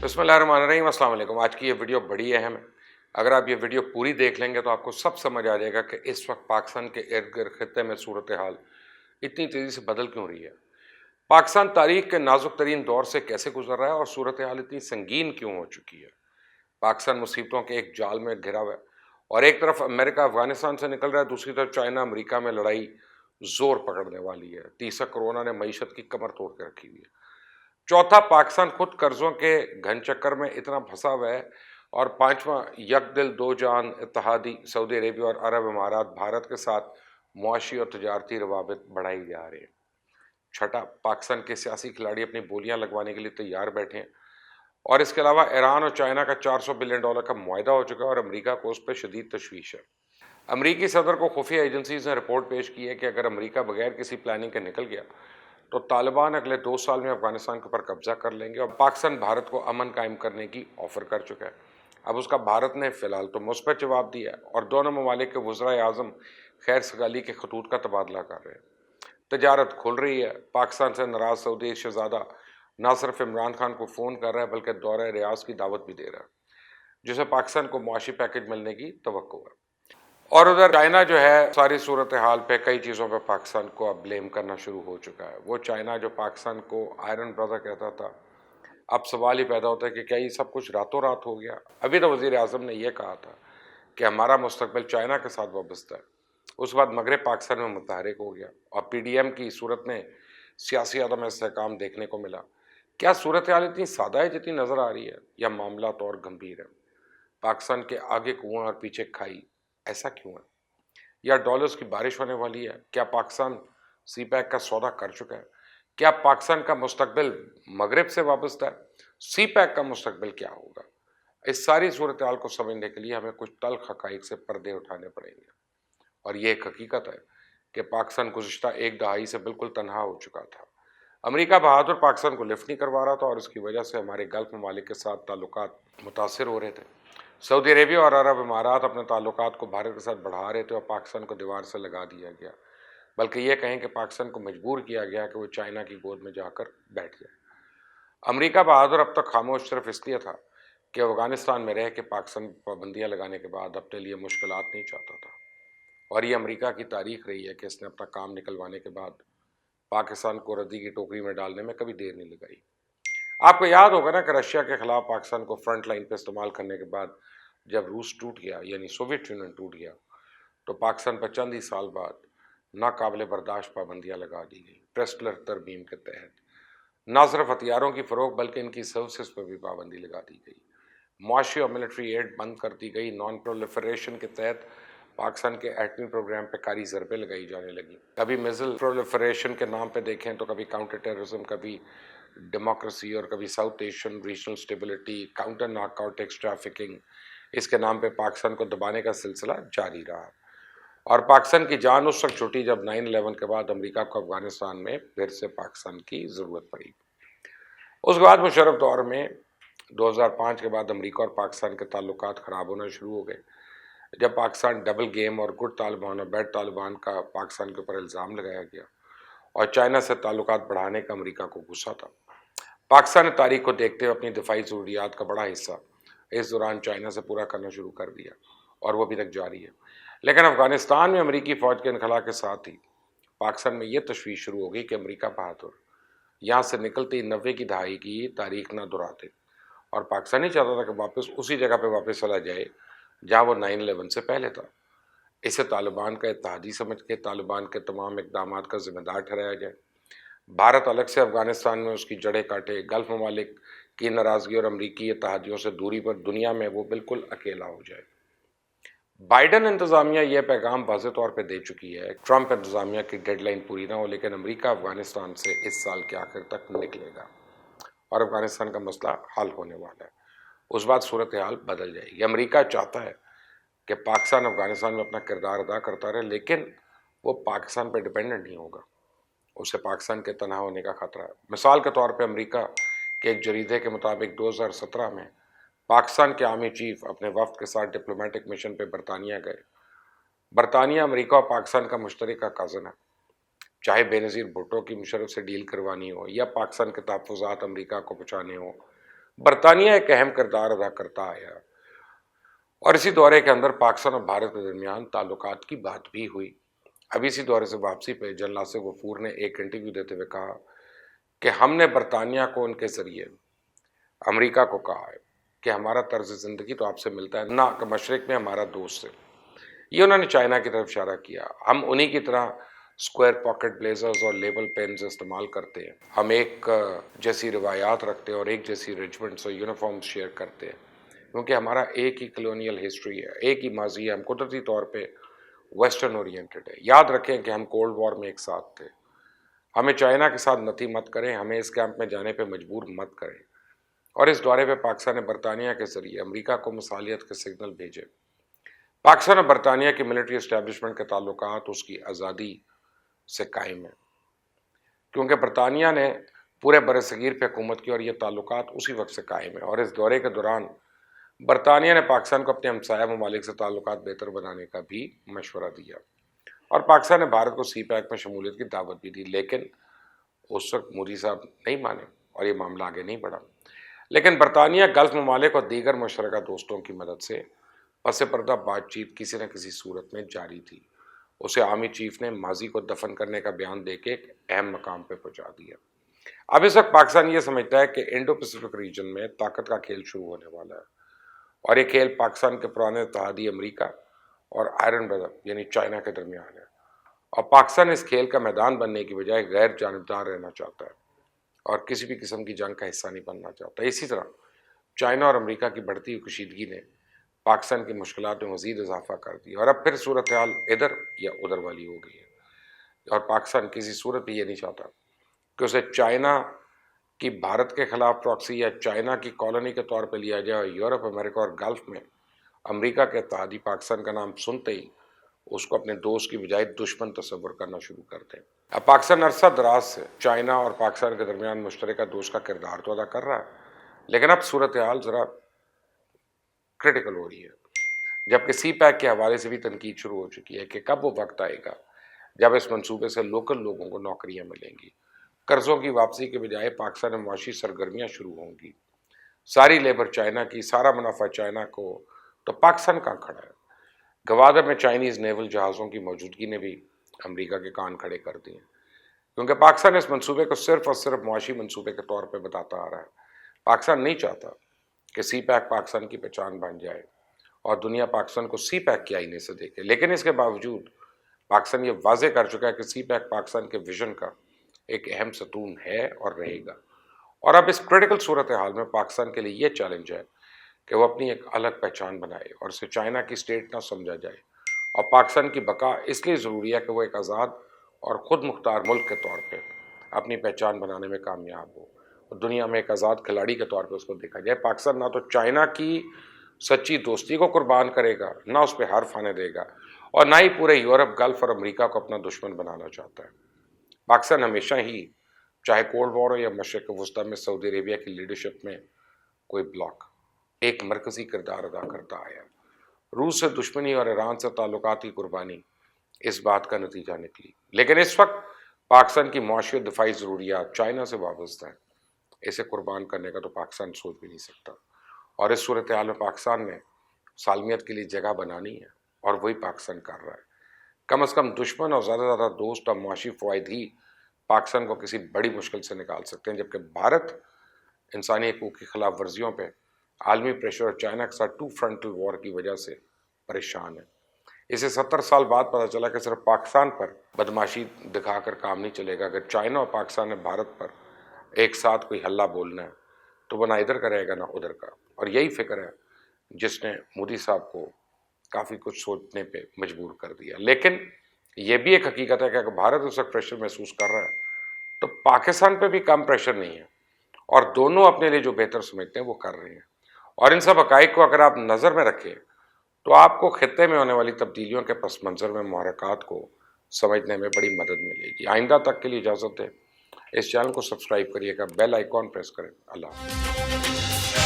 بسم اللہ الرحمن الرحیم، السلام علیکم۔ آج کی یہ ویڈیو بڑی اہم ہے۔ اگر آپ یہ ویڈیو پوری دیکھ لیں گے تو آپ کو سب سمجھ آ جائے گا کہ اس وقت پاکستان کے ارد گرد خطے میں صورتحال اتنی تیزی سے بدل کیوں رہی ہے، پاکستان تاریخ کے نازک ترین دور سے کیسے گزر رہا ہے اور صورتحال اتنی سنگین کیوں ہو چکی ہے۔ پاکستان مصیبتوں کے ایک جال میں گھرا ہوا ہے، اور ایک طرف امریکہ افغانستان سے نکل رہا ہے، دوسری طرف چائنا امریکہ میں لڑائی زور پکڑنے والی ہے۔ تیسرا، کورونا نے معیشت کی کمر توڑ کے رکھی ہوئی ہے۔ چوتھا، پاکستان خود قرضوں کے گھن چکر میں اتنا پھنسا ہوا ہے۔ اور پانچواں، یک دل دو جان اتحادی سعودی عربیہ اور عرب امارات بھارت کے ساتھ معاشی اور تجارتی روابط بڑھائی جا رہے ہیں۔ چھٹا، پاکستان کے سیاسی کھلاڑی اپنی بولیاں لگوانے کے لیے تیار بیٹھے ہیں، اور اس کے علاوہ ایران اور چائنا کا $400 بلین کا معاہدہ ہو چکا ہے اور امریکہ کو اس پہ شدید تشویش ہے۔ امریکی صدر کو خفیہ ایجنسیز نے رپورٹ پیش کی ہے کہ اگر امریکہ بغیر کسی پلاننگ کے نکل گیا تو طالبان اگلے 2 سال میں افغانستان کے اوپر قبضہ کر لیں گے، اور پاکستان بھارت کو امن قائم کرنے کی آفر کر چکا ہے۔ اب اس کا بھارت نے فی الحال تو مثبت جواب دیا ہے، اور دونوں ممالک کے وزرائے اعظم خیر سگالی کے خطوط کا تبادلہ کر رہے ہیں۔ تجارت کھل رہی ہے۔ پاکستان سے ناراض سعودی شہزادہ نہ صرف عمران خان کو فون کر رہا ہے بلکہ دورہ ریاض کی دعوت بھی دے رہا ہے، جسے پاکستان کو معاشی پیکج ملنے کی توقع ہے۔ اور ادھر چائنا جو ہے ساری صورتحال پہ کئی چیزوں پہ پاکستان کو اب بلیم کرنا شروع ہو چکا ہے۔ وہ چائنا جو پاکستان کو آئرن برادر کہتا تھا، اب سوال ہی پیدا ہوتا ہے کہ کیا یہ سب کچھ راتوں رات ہو گیا؟ ابھی تو وزیر اعظم نے یہ کہا تھا کہ ہمارا مستقبل چائنا کے ساتھ وابستہ ہے۔ اس بعد مغرب پاکستان میں متحرک ہو گیا، اور پی ڈی ایم کی صورت میں سیاسی عدم استحکام دیکھنے کو ملا۔ کیا صورتحال اتنی سادہ ہے جتنی نظر آ رہی ہے، یا معاملات اور گمبھیر ہے؟ پاکستان کے آگے کنواں اور پیچھے کھائی، ایسا کیوں ہے؟ یا ڈالرز کی بارش ہونے والی ہے؟ کیا پاکستان سی پیک کا سودا کر چکا ہے؟ کیا پاکستان کا مستقبل مغرب سے وابستہ ہے؟ سی پیک کا مستقبل کیا ہوگا؟ اس ساری صورتحال کو سمجھنے کے لیے ہمیں کچھ تلخ حقائق سے پردے اٹھانے پڑیں گے، اور یہ ایک حقیقت ہے کہ پاکستان گزشتہ ایک دہائی سے بالکل تنہا ہو چکا تھا۔ امریکہ بہادر پاکستان کو لفٹ نہیں کروا رہا تھا، اور اس کی وجہ سے ہمارے گلف ممالک کے ساتھ تعلقات متاثر ہو رہے تھے۔ سعودی عربیہ اور عرب امارات اپنے تعلقات کو بھارت کے ساتھ بڑھا رہے تھے، اور پاکستان کو دیوار سے لگا دیا گیا، بلکہ یہ کہیں کہ پاکستان کو مجبور کیا گیا کہ وہ چائنا کی گود میں جا کر بیٹھ جائے۔ امریکہ بہادر اب تک خاموش صرف اس لیے تھا کہ افغانستان میں رہ کے پاکستان پابندیاں لگانے کے بعد اپنے لیے مشکلات نہیں چاہتا تھا، اور یہ امریکہ کی تاریخ رہی ہے کہ اس نے اپنا کام نکلوانے کے بعد پاکستان کو ردی کی ٹوکری میں ڈالنے میں کبھی دیر نہیں لگائی۔ آپ کو یاد ہوگا نا کہ رشیا کے خلاف پاکستان کو فرنٹ لائن پہ استعمال کرنے کے بعد جب روس ٹوٹ گیا، یعنی سوویت یونین ٹوٹ گیا، تو پاکستان پر چند ہی سال بعد ناقابل برداشت پابندیاں لگا دی گئی پریسٹلر ترمیم کے تحت۔ نہ صرف ہتھیاروں کی فروخت بلکہ ان کی سروسز پر بھی پابندی لگا دی گئی، معاشی اور ملٹری ایڈ بند کر دی گئی، نان پرولیفریشن کے تحت پاکستان کے ایٹمی پروگرام پہ کاری ضربیں لگائی جانے لگی۔ کبھی میزل پرولیفریشن کے نام پہ دیکھیں تو کبھی کاؤنٹر ٹیررزم، کبھی ڈیموکریسی، اور کبھی South Asian regional stability, counter narcotics trafficking, اس کے نام پہ پاکستان کو دبانے کا سلسلہ جاری رہا۔ اور پاکستان کی جان اس وقت چھٹی جب 9/11 کے بعد امریکہ کو افغانستان میں پھر سے پاکستان کی ضرورت پڑی۔ اس کے بعد مشرف دور میں 2005 کے بعد امریکہ اور پاکستان کے تعلقات خراب ہونا شروع ہو گئے، جب پاکستان ڈبل گیم اور گڈ طالبان اور بیڈ طالبان کا پاکستان کے اوپر الزام لگایا گیا، اور چائنا سے تعلقات بڑھانے کا امریکہ کو غصہ تھا۔ پاکستان نے تاریخ کو دیکھتے ہوئے اپنی دفاعی ضروریات کا بڑا حصہ اس دوران چائنا سے پورا کرنا شروع کر دیا، اور وہ ابھی تک جاری ہے۔ لیکن افغانستان میں امریکی فوج کے انخلا کے ساتھ ہی پاکستان میں یہ تشویش شروع ہو گئی کہ امریکہ بہادر یہاں سے نکلتی 90 کی دہائی کی تاریخ نہ دہراتے، اور پاکستان نہیں چاہتا تھا کہ واپس اسی جگہ پہ واپس چلا جائے جہاں وہ 9/11 سے پہلے تھا۔ اسے طالبان کا اتحادی سمجھ کے طالبان کے تمام اقدامات کا ذمہ دار ٹھہرایا جائے، بھارت الگ سے افغانستان میں اس کی جڑیں کاٹے، گلف ممالک کی ناراضگی اور امریکی اتحادیوں سے دوری پر دنیا میں وہ بالکل اکیلا ہو جائے۔ بائیڈن انتظامیہ یہ پیغام واضح طور پہ دے چکی ہے، ٹرمپ انتظامیہ کی ڈیڈ لائن پوری نہ ہو لیکن امریکہ افغانستان سے اس سال کے آخر تک نکلے گا، اور افغانستان کا مسئلہ حل ہونے والا ہے۔ اس بعد صورتحال بدل جائے گی۔ امریکہ چاہتا ہے کہ پاکستان افغانستان میں اپنا کردار ادا کرتا رہے، لیکن وہ پاکستان پہ ڈیپینڈنٹ نہیں ہوگا، اسے پاکستان کے تنہا ہونے کا خطرہ ہے۔ مثال کے طور پہ امریکہ کے ایک جریدے کے مطابق 2017 میں پاکستان کے آرمی چیف اپنے وفد کے ساتھ ڈپلومیٹک مشن پہ برطانیہ گئے۔ برطانیہ امریکہ اور پاکستان کا مشترکہ کازن ہے، چاہے بے نظیر بھٹو کی مشرف سے ڈیل کروانی ہو، یا پاکستان کے تحفظات امریکہ کو پہنچانے ہوں، برطانیہ ایک اہم کردار ادا کرتا آیا اور اسی دورے کے اندر پاکستان اور بھارت کے درمیان تعلقات کی بات بھی ہوئی۔ ابھی اسی دورے سے واپسی پہ جنرل آصف غفور نے ایک انٹرویو دیتے ہوئے کہا کہ ہم نے برطانیہ کو ان کے ذریعے امریکہ کو کہا ہے کہ ہمارا طرز زندگی تو آپ سے ملتا ہے نہ کہ مشرق میں ہمارا دوست ہے۔ یہ انہوں نے چائنا کی طرف اشارہ کیا۔ ہم انہی کی طرح اسکوائر پاکٹ بلیزرز اور لیبل پینز استعمال کرتے ہیں، ہم ایک جیسی روایات رکھتے ہیں اور ایک جیسی ریجمنٹس اور یونیفارمز شیئر کرتے ہیں، کیونکہ ہمارا ایک ہی کلونیل ہسٹری ہے، ایک ہی ماضی ہے، ہم قدرتی طور پہ ویسٹرن اورینٹڈ ہے۔ یاد رکھیں کہ ہم کولڈ وار میں ایک ساتھ تھے۔ ہمیں چائنا کے ساتھ نتی مت کریں، ہمیں اس کیمپ میں جانے پہ مجبور مت کریں۔ اور اس دورے پہ پاکستان نے برطانیہ کے ذریعے امریکہ کو مصالحت کے سگنل بھیجے۔ پاکستان اور برطانیہ کی ملٹری اسٹیبلشمنٹ کے تعلقات اس کی آزادی سے قائم ہیں، کیونکہ برطانیہ نے پورے برصغیر پہ حکومت کی اور یہ تعلقات اسی وقت سے قائم ہیں۔ اور اس دورے کے دوران برطانیہ نے پاکستان کو اپنے ہمسایہ ممالک سے تعلقات بہتر بنانے کا بھی مشورہ دیا، اور پاکستان نے بھارت کو سی پیک میں شمولیت کی دعوت بھی دی، لیکن اس وقت مودی صاحب نہیں مانے اور یہ معاملہ آگے نہیں بڑھا۔ لیکن برطانیہ گلف ممالک اور دیگر مشترکہ دوستوں کی مدد سے پس پردہ بات چیت کسی نہ کسی صورت میں جاری تھی۔ اسے آرمی چیف نے ماضی کو دفن کرنے کا بیان دے کے ایک اہم مقام پہ پہنچا دیا۔ اب اس وقت پاکستان یہ سمجھتا ہے کہ انڈو پیسفک ریجن میں طاقت کا کھیل شروع ہونے والا ہے، اور یہ کھیل پاکستان کے پرانے اتحادی امریکہ اور آئرن برادر یعنی چائنا کے درمیان ہے، اور پاکستان اس کھیل کا میدان بننے کی بجائے غیر جانبدار رہنا چاہتا ہے اور کسی بھی قسم کی جنگ کا حصہ نہیں بننا چاہتا۔ اسی طرح چائنا اور امریکہ کی بڑھتی ہوئی کشیدگی نے پاکستان کی مشکلات میں مزید اضافہ کر دیا، اور اب پھر صورتحال ادھر یا ادھر والی ہو گئی ہے، اور پاکستان کسی صورت بھی یہ نہیں چاہتا کہ اسے چائنا کی بھارت کے خلاف پراکسی یا چائنا کی کالونی کے طور پہ لیا جائے، اور یورپ، امریکہ اور گلف میں امریکہ کے اتحادی پاکستان کا نام سنتے ہی اس کو اپنے دوست کی بجائے دشمن تصور کرنا شروع کرتے ہیں۔ اب پاکستان عرصہ دراز سے چائنا اور پاکستان کے درمیان مشترکہ دوست کا کردار تو ادا کر رہا ہے، لیکن اب صورتحال ذرا کرٹیکل ہو رہی ہے، جبکہ سی پیک کے حوالے سے بھی تنقید شروع ہو چکی ہے کہ کب وہ وقت آئے گا جب اس منصوبے سے لوکل لوگوں کو نوکریاں ملیں گی، قرضوں کی واپسی کے بجائے پاکستان میں معاشی سرگرمیاں شروع ہوں گی، ساری لیبر چائنا کی، سارا منافع چائنا کو، تو پاکستان کہاں کھڑا ہے؟ گوادر میں چائنیز نیول جہازوں کی موجودگی نے بھی امریکہ کے کان کھڑے کر دیے، کیونکہ پاکستان اس منصوبے کو صرف اور صرف معاشی منصوبے کے طور پہ بتاتا آ رہا ہے۔ پاکستان نہیں چاہتا کہ سی پیک پاکستان کی پہچان بن جائے اور دنیا پاکستان کو سی پیک کے آئینے سے دیکھے، لیکن اس کے باوجود پاکستان یہ واضح کر چکا ہے کہ سی پیک پاکستان کے ویژن کا ایک اہم ستون ہے اور رہے گا۔ اور اب اس کرٹیکل صورتحال میں پاکستان کے لیے یہ چیلنج ہے کہ وہ اپنی ایک الگ پہچان بنائے اور اسے چائنا کی اسٹیٹ نہ سمجھا جائے، اور پاکستان کی بقا اس لیے ضروری ہے کہ وہ ایک آزاد اور خود مختار ملک کے طور پہ اپنی پہچان بنانے میں کامیاب ہو، اور دنیا میں ایک آزاد کھلاڑی کے طور پہ اس کو دیکھا جائے۔ پاکستان نہ تو چائنا کی سچی دوستی کو قربان کرے گا، نہ اس پہ حرف آنے دے گا، اور نہ ہی پورے یورپ، گلف اور امریکہ کو اپنا دشمن بنانا چاہتا ہے۔ پاکستان ہمیشہ ہی، چاہے کولڈ وار ہو یا مشرق وسطیٰ میں سعودی عربیہ کی لیڈرشپ میں کوئی بلاک، ایک مرکزی کردار ادا کرتا آیا۔ روس سے دشمنی اور ایران سے تعلقات کی قربانی اس بات کا نتیجہ نکلی، لیکن اس وقت پاکستان کی معاشی اور دفاعی ضروریات چائنا سے وابستہ ہیں، اسے قربان کرنے کا تو پاکستان سوچ بھی نہیں سکتا، اور اس صورتحال میں پاکستان نے سالمیت کے لیے جگہ بنانی ہے، اور وہی پاکستان کر رہا ہے۔ کم از کم دشمن اور زیادہ زیادہ دوست اور معاشی فوائد ہی پاکستان کو کسی بڑی مشکل سے نکال سکتے ہیں، جبکہ بھارت انسانی حقوق کی خلاف ورزیوں پہ عالمی پریشر اور چائنا کے ساتھ ٹو فرنٹل وار کی وجہ سے پریشان ہے۔ اسے 70 سال بعد پتہ چلا کہ صرف پاکستان پر بدماشی دکھا کر کام نہیں چلے گا۔ اگر چائنا اور پاکستان نے بھارت پر ایک ساتھ کوئی حلہ بولنا ہے تو وہ نہ ادھر کا رہے گا نہ ادھر کا، اور یہی فکر ہے جس نے مودی صاحب کو کافی کچھ سوچنے پہ مجبور کر دیا۔ لیکن یہ بھی ایک حقیقت ہے کہ اگر بھارت اس وقت پریشر محسوس کر رہا ہے تو پاکستان پہ بھی کم پریشر نہیں ہے، اور دونوں اپنے لیے جو بہتر سمجھتے ہیں وہ کر رہے ہیں۔ اور ان سب حقائق کو اگر آپ نظر میں رکھیں تو آپ کو خطے میں ہونے والی تبدیلیوں کے پس منظر میں محرکات کو سمجھنے میں بڑی مدد ملے گی۔ آئندہ تک کے لیے اجازت دیں، اس چینل کو سبسکرائب کریے گا، بیل آئیکن پریس کریں۔ اللہ حافظ۔